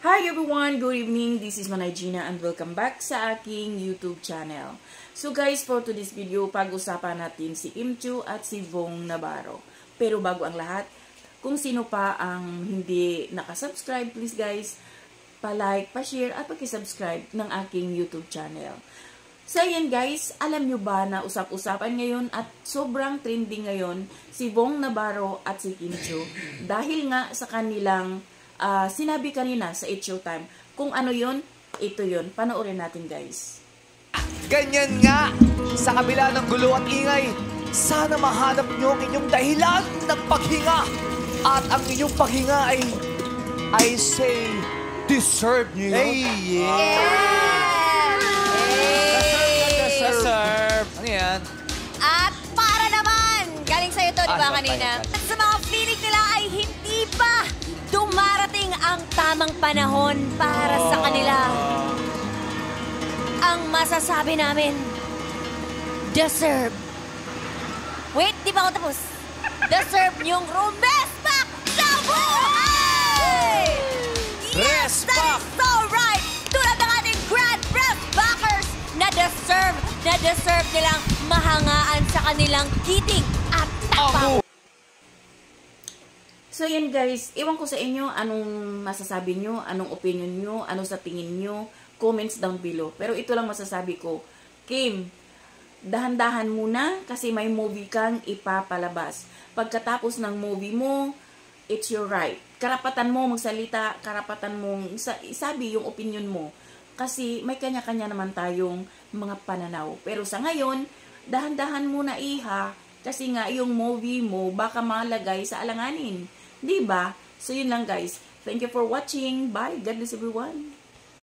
Hi everyone! Good evening! This is Manay Gina and welcome back sa aking YouTube channel. So guys, for today's video, pag-usapan natin si Kim Chiu at si Vong Navarro. Pero bago ang lahat, kung sino pa ang hindi nakasubscribe, please guys, pa-like, pa-share at pag-subscribe ng aking YouTube channel. So yan guys, alam nyo ba na usap-usapan ngayon at sobrang trending ngayon si Vong Navarro at si Kim Chiu dahil nga sa kanilang sinabi kanina sa It's Showtime. Kung ano yon, ito yon. Panoorin natin guys. Ganyan nga, sa kabila ng gulo at ingay, sana mahanap nyo ang inyong dahilan ng paghinga. At ang inyong paghinga ay, I say, deserve nyo yun. Hey, yeah! Deserve. Ano yan? At para naman, galing sa'yo to, di ba kanina? At sa mga feeling nila ay hindi pa dumarating ang tamang panahon para sa kanila. Ang masasabi namin, deserve. Wait, di ba ako tapos? Deserve niyong rumespak sa buhay! Yes, that is so right! Tulad ng ating Grand Press backers na deserve nilang mahangaan sa kanilang giting at tapang. So yan guys, iwan ko sa inyo anong masasabi nyo, anong opinion nyo, ano sa tingin nyo, comments down below. Pero ito lang masasabi ko, Kim, dahan-dahan muna kasi may movie kang ipapalabas. Pagkatapos ng movie mo, it's your right. Karapatan mo magsalita, karapatan mong isabi yung opinion mo. Kasi may kanya-kanya naman tayong mga pananaw. Pero sa ngayon, dahan-dahan muna iha, kasi nga yung movie mo baka malagay sa alanganin. Diba? So yun lang guys. Thank you for watching. Bye. God bless everyone.